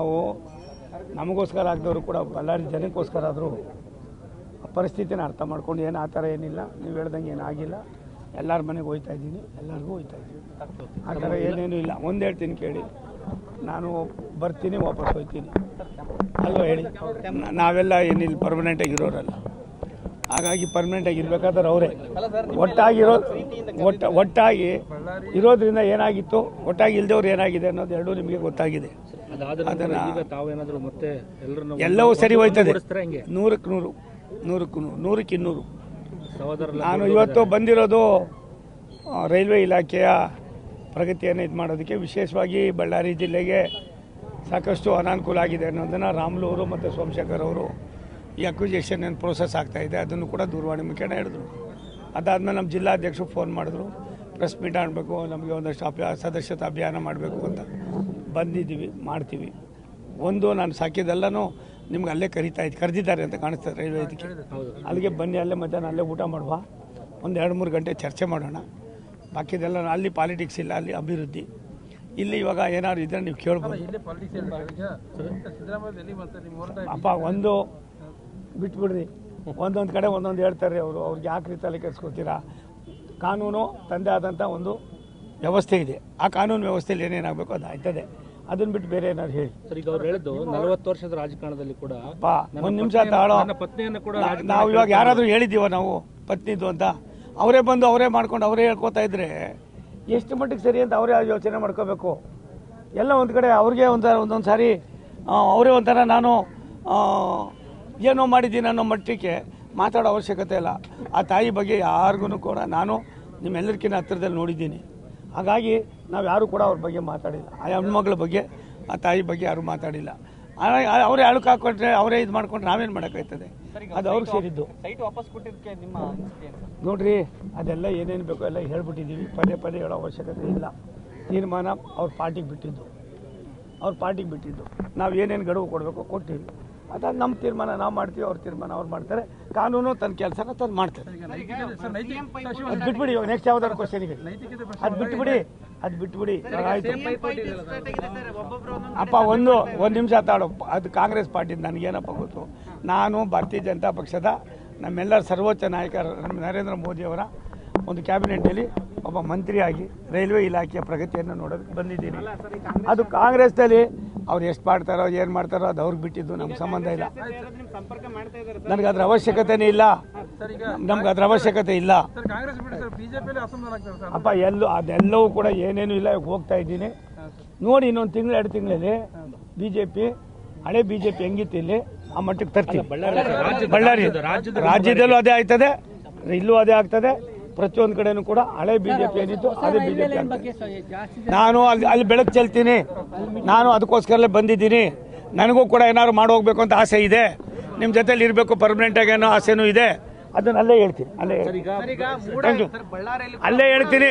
ನಾವು ನಮಗೋಸ್ಕರ ಆಗದವರು ಕೂಡ ಬಳ್ಳಾರಿ ಜನಕ್ಕೋಸ್ಕರ ಆದರೂ ಪರಿಸ್ಥಿತಿನ ಅರ್ಥ ಮಾಡ್ಕೊಂಡು ಏನು ಆ ಥರ ಏನಿಲ್ಲ, ನೀವು ಹೇಳ್ದಂಗೆ ಏನಾಗಿಲ್ಲ. ಎಲ್ಲರ ಮನೆಗೆ ಹೋಗ್ತಾ ಇದ್ದೀನಿ, ಎಲ್ಲರಿಗೂ ಹೋಗ್ತಾ ಇದ್ದೀನಿ. ಆ ಥರ ಏನೇನು ಇಲ್ಲ. ಒಂದು ಹೇಳ್ತೀನಿ ಕೇಳಿ, ನಾನು ಬರ್ತೀನಿ ವಾಪಸ್ ಹೋಗ್ತೀನಿ ಅಲ್ವಾ ಹೇಳಿ. ನಾವೆಲ್ಲ ಏನಿಲ್ಲ ಪರ್ಮನೆಂಟಾಗಿ ಇರೋರಲ್ಲ, ಹಾಗಾಗಿ ಪರ್ಮನೆಂಟಾಗಿ ಇರಬೇಕಾದ್ರೆ ಅವರೇ ಒಟ್ಟಾಗಿ ಇರೋದ್ರಿಂದ ಏನಾಗಿತ್ತು, ಒಟ್ಟಾಗಿ ಇಲ್ದವ್ರು ಏನಾಗಿದೆ ಅನ್ನೋದು ಎರಡೂ ನಿಮಗೆ ಗೊತ್ತಾಗಿದೆ. ಎಲ್ಲವೂ ಸರಿ ಹೋಯ್ತದೆ, 100ಕ್ಕೆ 200. ನಾನು ಇವತ್ತು ಬಂದಿರೋದು ರೈಲ್ವೆ ಇಲಾಖೆಯ ಪ್ರಗತಿಯನ್ನು ಇದು ಮಾಡೋದಕ್ಕೆ. ವಿಶೇಷವಾಗಿ ಬಳ್ಳಾರಿ ಜಿಲ್ಲೆಗೆ ಸಾಕಷ್ಟು ಅನಾನುಕೂಲ ಆಗಿದೆ ಅನ್ನೋದನ್ನು ರಾಮುಲು ಅವರು ಮತ್ತು ಸೋಮಶೇಖರ್ ಅವರು ಈ ಅಕ್ವಿಜೇಷನ್ ಏನು ಪ್ರೋಸೆಸ್ ಆಗ್ತಾಯಿದೆ ಅದನ್ನು ಕೂಡ ದೂರವಾಣಿ ಮುಖೇನ ಹೇಳಿದ್ರು. ಅದಾದಮೇಲೆ ನಮ್ಮ ಜಿಲ್ಲಾಧ್ಯಕ್ಷರು ಫೋನ್ ಮಾಡಿದ್ರು, ಪ್ರೆಸ್ ಮೀಟ್ ಮಾಡಬೇಕು, ನಮಗೆ ಒಂದಷ್ಟು ಸದಸ್ಯತಾ ಅಭಿಯಾನ ಮಾಡಬೇಕು ಅಂತ. ಬಂದಿದ್ದೀವಿ, ಮಾಡ್ತೀವಿ. ಒಂದು ನಾನು ಸಾಕಿದ್ದೆಲ್ಲನೂ ನಿಮ್ಗೆ ಅಲ್ಲೇ ಕರೆದಿದ್ದಾರೆ ಅಂತ ಕಾಣಿಸ್ತದೆ ರೈಲ್ವೆ ಇದಕ್ಕೆ. ಅಲ್ಲಿಗೆ ಬನ್ನಿ, ಅಲ್ಲೇ ಮಧ್ಯಾಹ್ನ ಅಲ್ಲೇ ಊಟ ಮಾಡುವ, ಒಂದು 2-3 ಗಂಟೆ ಚರ್ಚೆ ಮಾಡೋಣ. ಬಾಕಿದೆಲ್ಲ ಅಲ್ಲಿ ಪಾಲಿಟಿಕ್ಸ್ ಇಲ್ಲ, ಅಲ್ಲಿ ಅಭಿವೃದ್ಧಿ. ಇಲ್ಲಿ ಇವಾಗ ಏನಾದ್ರು ಇದ್ರೆ ನೀವು ಕೇಳ್ಬೋದು. ಅಪ್ಪ ಒಂದು ಬಿಟ್ಬಿಡ್ರಿ, ಒಂದೊಂದು ಕಡೆ ಒಂದೊಂದು ಹೇಳ್ತಾರೆ ಅವರು. ಅವ್ರಿಗೆ ಯಾಕೆ ತಲೆ ಕೆಡಿಸ್ಕೊತೀರಾ? ಕಾನೂನು ತಂದೆ ಆದಂಥ ಒಂದು ವ್ಯವಸ್ಥೆ ಇದೆ. ಆ ಕಾನೂನು ವ್ಯವಸ್ಥೆಯಲ್ಲಿ ಏನೇನಾಗಬೇಕು ಅದು ಆಯ್ತದೆ. ಅದನ್ನ ಬಿಟ್ಟು ಬೇರೆ ಏನಾದ್ರು ಹೇಳಿ. ಈಗ ಅವ್ರು ಹೇಳಿದ್ದು 40 ವರ್ಷದ ರಾಜಕಾರಣದಲ್ಲಿ ಕೂಡ ಒಂದು ನಿಮಿಷ ತಾಳೋ. ನಾವು ಇವಾಗ ಯಾರಾದರೂ ಹೇಳಿದ್ದೀವ ನಾವು ಪತ್ನಿದು ಅಂತ? ಅವರೇ ಬಂದು ಅವರೇ ಮಾಡ್ಕೊಂಡು ಅವರೇ ಹೇಳ್ಕೊತಾ ಇದ್ರೆ ಎಷ್ಟು ಮಟ್ಟಿಗೆ ಸರಿ ಅಂತ ಅವರೇ ಯೋಚನೆ ಮಾಡ್ಕೋಬೇಕು. ಎಲ್ಲ ಒಂದು ಕಡೆ ಅವ್ರಿಗೆ ಒಂದೊಂದು ಸಾರಿ ಅವರೇ ಒಂಥರ ನಾನು ಏನೋ ಮಾಡಿದ್ದೀನಿ ಅನ್ನೋ ಮಟ್ಟಕ್ಕೆ ಮಾತಾಡೋ ಅವಶ್ಯಕತೆ ಇಲ್ಲ. ಆ ತಾಯಿ ಬಗ್ಗೆ ಯಾರಿಗೂ ಕೂಡ ನಾನು ನಿಮ್ಮೆಲ್ಲರಿಗಿಂತ ಹತ್ತಿರದಲ್ಲಿ ನೋಡಿದ್ದೀನಿ. ಹಾಗಾಗಿ ನಾವು ಯಾರು ಕೂಡ ಅವ್ರ ಬಗ್ಗೆ ಮಾತಾಡಿಲ್ಲ. ಆ ಹೆಣ್ಮಗಳ ಬಗ್ಗೆ, ಆ ತಾಯಿ ಬಗ್ಗೆ ಯಾರು ಮಾತಾಡಿಲ್ಲ. ಅವರೇ ಅಳುಕು ಹಾಕೊಂಡ್ರೆ ಅವರೇ ಇದು ಮಾಡ್ಕೊಂಡ್ರೆ ನಾವೇನು ಮಾಡೋಕ್ಕಾಯ್ತದೆ? ಅದು ಅವ್ರಿಗೆ ಸೇರಿದ್ದು. ನೋಡ್ರಿ, ಅದೆಲ್ಲ ಏನೇನು ಬೇಕೋ ಎಲ್ಲ ಹೇಳ್ಬಿಟ್ಟಿದ್ದೀವಿ. ಪದೇ ಪದೇ ಹೇಳೋ ಅವಶ್ಯಕತೆ ಇಲ್ಲ. ತೀರ್ಮಾನ ಅವ್ರ ಪಾರ್ಟಿಗೆ ಬಿಟ್ಟಿದ್ದು. ನಾವು ಏನೇನು ಗಡುವು ಕೊಡಬೇಕು ಕೊಟ್ಟಿವಿ. ಅದಾದ ನಮ್ಮ ತೀರ್ಮಾನ ನಾವು ಮಾಡ್ತೀವಿ, ಅವ್ರ ತೀರ್ಮಾನ ಅವ್ರು ಮಾಡ್ತಾರೆ. ಕಾನೂನು ತನ್ನ ಕೆಲಸನ ತಂದು ಮಾಡ್ತಾರೆ. ಅದು ಬಿಟ್ಬಿಡಿ. ಇವಾಗ ನೆಕ್ಸ್ಟ್ ಯಾವ್ದಾದ್ರು ಕ್ವಶನಿಗೆ ಅದು ಬಿಟ್ಬಿಡಿ. ಆಯ್ತು ಅಪ್ಪ, ಒಂದು ನಿಮಿಷ ತಾಳು. ಅದು ಕಾಂಗ್ರೆಸ್ ಪಾರ್ಟಿ ನನಗೇನಪ್ಪ ಗೊತ್ತು. ನಾನು ಭಾರತೀಯ ಜನತಾ ಪಕ್ಷದ ನಮ್ಮೆಲ್ಲರ ಸರ್ವೋಚ್ಚ ನಾಯಕ ನರೇಂದ್ರ ಮೋದಿಯವರ ಒಂದು ಕ್ಯಾಬಿನೆಟ್ನಲ್ಲಿ ಒಬ್ಬ ಮಂತ್ರಿಯಾಗಿ ರೈಲ್ವೆ ಇಲಾಖೆಯ ಪ್ರಗತಿಯನ್ನು ನೋಡೋದಕ್ಕೆ ಬಂದಿದ್ದೀನಿ. ಅದು ಕಾಂಗ್ರೆಸ್ನಲ್ಲಿ ಅವ್ರು ಎಷ್ಟು ಮಾಡ್ತಾರೋ ಏನು ಮಾಡ್ತಾರೋ ಅದು ಅವ್ರಿಗೆ ಬಿಟ್ಟಿದ್ದು, ನಮ್ಗೆ ಸಂಬಂಧ ಇಲ್ಲ. ನನಗೆ ಅದ್ರ ಅವಶ್ಯಕತೆನೇ ಇಲ್ಲ. ಅಪ್ಪ, ಅದೆಲ್ಲವೂ ಕೂಡ ಏನೇನು ಇಲ್ಲ. ಹೋಗ್ತಾ ಇದ್ದೀನಿ ನೋಡಿ, ಇನ್ನೊಂದು ತಿಂಗಳು 2 ತಿಂಗಳಲ್ಲಿ ಬಿಜೆಪಿ, ಹಳೆ ಬಿಜೆಪಿ ಹೆಂಗಿತ್ತು ಇಲ್ಲಿ ಆ ಮಟ್ಟಕ್ಕೆ ತರ್ತೀವಿ. ಬಳ್ಳಾರಿ ರಾಜ್ಯದಲ್ಲೂ ಅದೇ ಆಯ್ತದೆ, ಇಲ್ಲೂ ಅದೇ ಆಗ್ತದೆ. ಪ್ರತಿಯೊಂದು ಕಡೆನೂ ಕೂಡ ಹಳೆ ಬಿಜೆಪಿ ಏನಿತ್ತು ಅದೇ ಬಿಜೆಪಿ. ನಾನು ಅಲ್ಲಿ ಬೆಳಕು ಚೆಲ್ತೀನಿ. ನಾನು ಅದಕ್ಕೋಸ್ಕರಲೇ ಬಂದಿದ್ದೀನಿ. ನನಗೂ ಕೂಡ ಏನಾದ್ರು ಮಾಡಿ ಹೋಗ್ಬೇಕು ಅಂತ ಆಸೆ ಇದೆ. ನಿಮ್ಮ ಜೊತೆಲಿ ಇರಬೇಕು ಪರ್ಮನೆಂಟ್ ಆಗಿ ಅನ್ನೋ ಆಸೆನೂ ಇದೆ. ಅದನ್ನ ಅಲ್ಲೇ ಹೇಳ್ತೀನಿ. ಅಲ್ಲೇ ಹೇಳ್ತೀನಿ.